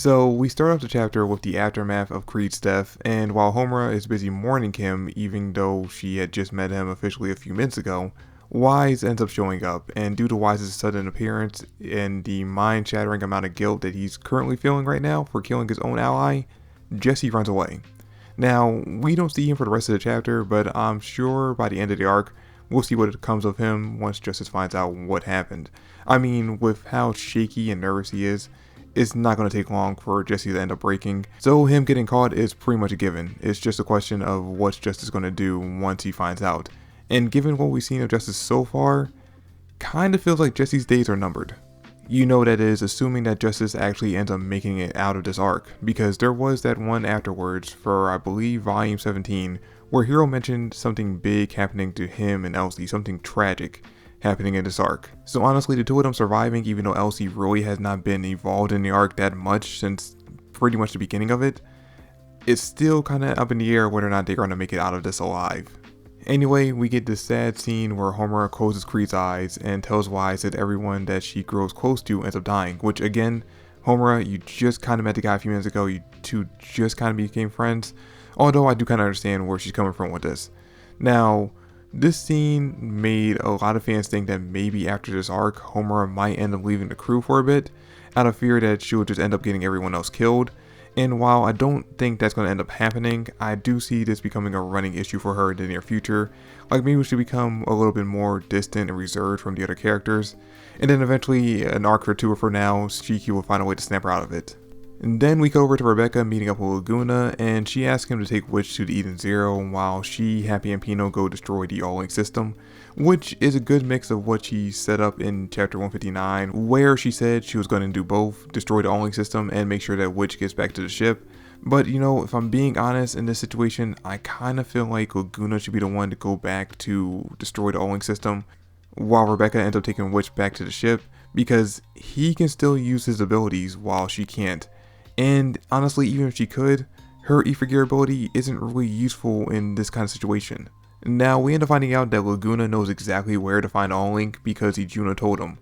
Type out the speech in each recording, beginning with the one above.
So we start off the chapter with the aftermath of Creed's death, and while Homura is busy mourning him even though she had just met him officially a few minutes ago, Wise ends up showing up, and due to Wise's sudden appearance and the mind-shattering amount of guilt that he's currently feeling right now for killing his own ally, Jesse runs away. Now, we don't see him for the rest of the chapter, but I'm sure by the end of the arc, we'll see what comes of him once Justice finds out what happened. I mean, with how shaky and nervous he is, it's not going to take long for Jesse to end up breaking, so him getting caught is pretty much a given. It's just a question of what Justice is going to do once he finds out. And given what we've seen of Justice so far, kinda feels like Jesse's days are numbered. You know, that is assuming that Justice actually ends up making it out of this arc, because there was that one afterwards for I believe volume 17 where Hero mentioned something big happening to him and Elsie, something tragic happening in this arc. So honestly, the two of them surviving, even though Elsie really has not been involved in the arc that much since pretty much the beginning of it, it's still kinda up in the air whether or not they're gonna make it out of this alive. Anyway, we get this sad scene where Homura closes Creed's eyes and tells Wise that everyone that she grows close to ends up dying, which again, Homura, you just kind of met the guy a few minutes ago, you two just kind of became friends, although I do kind of understand where she's coming from with this. Now, this scene made a lot of fans think that maybe after this arc, Homura might end up leaving the crew for a bit, out of fear that she would just end up getting everyone else killed. And while I don't think that's going to end up happening, I do see this becoming a running issue for her in the near future. Like maybe she become a little bit more distant and reserved from the other characters. And then eventually, an arc or two of her now, Shiki will find a way to snap her out of it. And then we go over to Rebecca meeting up with Laguna, and she asks him to take Witch to the Eden Zero while she, Happy, and Pino go destroy the All-Link system, which is a good mix of what she set up in chapter 159, where she said she was going to do both, destroy the All-Link system and make sure that Witch gets back to the ship. But you know, if I'm being honest in this situation, I kind of feel like Laguna should be the one to go back to destroy the All-Link system, while Rebecca ends up taking Witch back to the ship, because he can still use his abilities while she can't. And honestly, even if she could, her Ether Gear ability isn't really useful in this kind of situation. Now, we end up finding out that Laguna knows exactly where to find All-Link because Juno told him,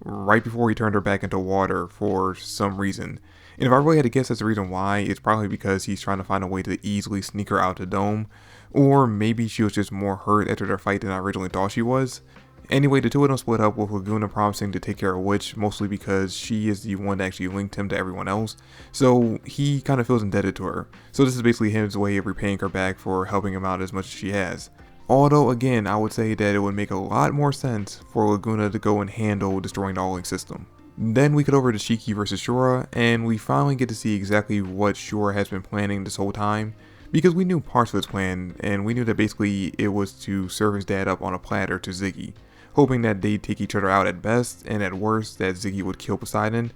right before he turned her back into water for some reason. And if I really had to guess that's the reason why, it's probably because he's trying to find a way to easily sneak her out the dome, or maybe she was just more hurt after their fight than I originally thought she was. Anyway, the two of them split up with Laguna promising to take care of Witch, mostly because she is the one that actually linked him to everyone else, so he kind of feels indebted to her. So this is basically his way of repaying her back for helping him out as much as she has. Although again, I would say that it would make a lot more sense for Laguna to go and handle destroying the All-Link system. Then we cut over to Shiki versus Shura, and we finally get to see exactly what Shura has been planning this whole time, because we knew parts of his plan, and we knew that basically it was to serve his dad up on a platter to Ziggy, hoping that they'd take each other out at best, and at worst that Ziggy would kill Poseidon.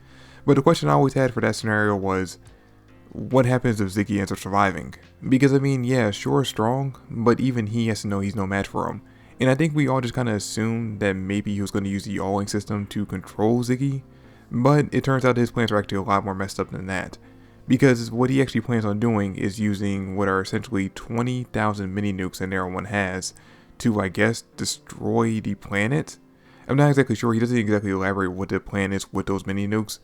But the question I always had for that scenario was, what happens if Ziggy ends up surviving? Because I mean, yeah, Shura's strong, but even he has to know he's no match for him. And I think we all just kind of assumed that maybe he was going to use the All-Link system to control Ziggy, but it turns out his plans are actually a lot more messed up than that. Because what he actually plans on doing is using what are essentially 20,000 mini nukes that Narrow One has to, I guess, destroy the planet? I'm not exactly sure, he doesn't exactly elaborate what the plan is with those mini nukes.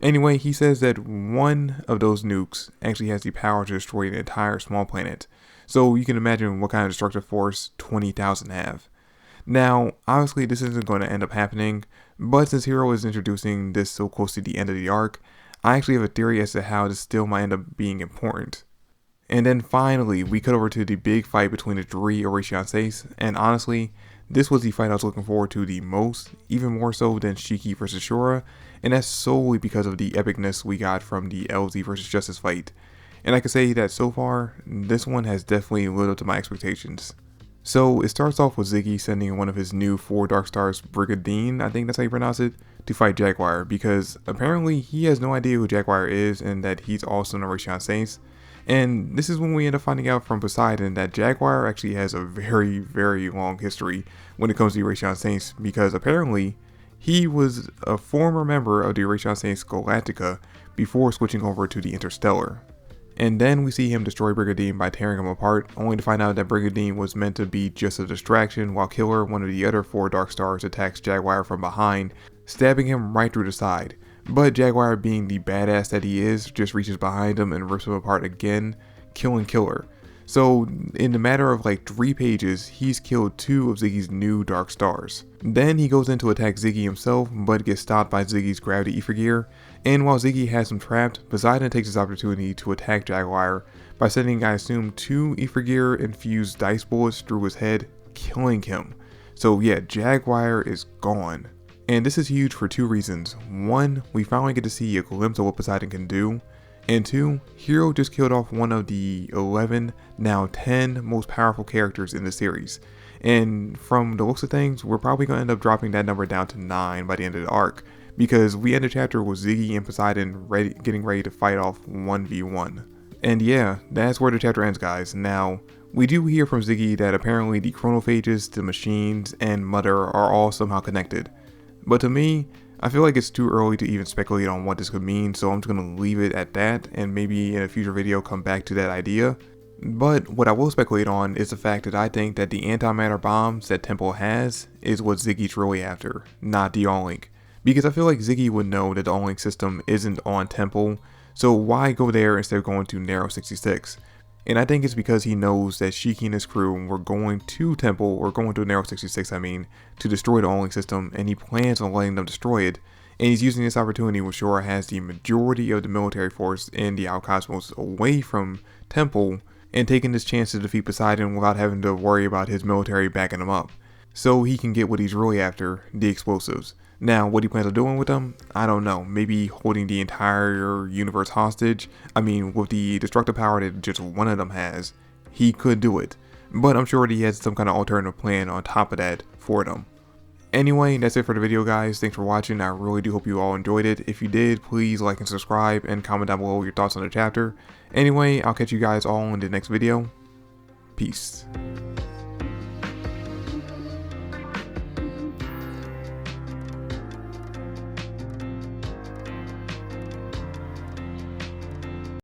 Anyway, he says that one of those nukes actually has the power to destroy an entire small planet. So you can imagine what kind of destructive force 20,000 have. Now, obviously this isn't going to end up happening, but since Hero is introducing this so close to the end of the arc, I actually have a theory as to how this still might end up being important. And then finally, we cut over to the big fight between the three Eration Seis, and honestly, this was the fight I was looking forward to the most, even more so than Shiki versus Shura, and that's solely because of the epicness we got from the LZ versus Justice fight. And I can say that so far, this one has definitely lived up to my expectations. So it starts off with Ziggy sending one of his new 4 Dark Stars, Brigadine, I think that's how you pronounce it, to fight Jaguar, because apparently he has no idea who Jaguar is and that he's also an Eration Seis. And this is when we end up finding out from Poseidon that Jaguar actually has a very, very long history when it comes to Eration Seis, because apparently he was a former member of the Eration Seis Galactica before switching over to the Interstellar. And then we see him destroy Brigadine by tearing him apart, only to find out that Brigadine was meant to be just a distraction, while Killer, one of the other 4 Dark Stars, attacks Jaguar from behind, stabbing him right through the side. But Jaguar, being the badass that he is, just reaches behind him and rips him apart again, killing Killer. So in the matter of like 3 pages, he's killed 2 of Ziggy's new Dark Stars. Then he goes in to attack Ziggy himself, but gets stopped by Ziggy's gravity ether gear, and while Ziggy has him trapped, Poseidon takes his opportunity to attack Jaguar by sending, I assume, 2 ether gear infused dice bullets through his head, killing him. So yeah, Jaguar is gone. And this is huge for 2 reasons. 1, we finally get to see a glimpse of what Poseidon can do. And 2, Hero just killed off one of the 11, now 10 most powerful characters in the series. And from the looks of things, we're probably going to end up dropping that number down to 9 by the end of the arc. Because we end the chapter with Ziggy and Poseidon getting ready to fight off 1v1. And yeah, that's where the chapter ends, guys. Now, we do hear from Ziggy that apparently the chronophages, the machines, and Mother are all somehow connected. But to me, I feel like it's too early to even speculate on what this could mean, so I'm just going to leave it at that and maybe in a future video come back to that idea. But what I will speculate on is the fact that I think that the antimatter bombs that Temple has is what Ziggy's really after, not the All-Link. Because I feel like Ziggy would know that the All-Link system isn't on Temple, so why go there instead of going to Narrow 66? And I think it's because he knows that Shiki and his crew were going to Temple, or going to Narrow 66 I mean, to destroy the All-Link system, and he plans on letting them destroy it, and he's using this opportunity when Shora has the majority of the military force in the Outcosmos away from Temple, and taking this chance to defeat Poseidon without having to worry about his military backing him up. So he can get what he's really after, the explosives. Now, what he plans on doing with them, I don't know. Maybe holding the entire universe hostage. I mean, with the destructive power that just one of them has, he could do it. But I'm sure that he has some kind of alternative plan on top of that for them. Anyway, that's it for the video, guys. Thanks for watching. I really do hope you all enjoyed it. If you did, please like and subscribe and comment down below your thoughts on the chapter. Anyway, I'll catch you guys all in the next video. Peace.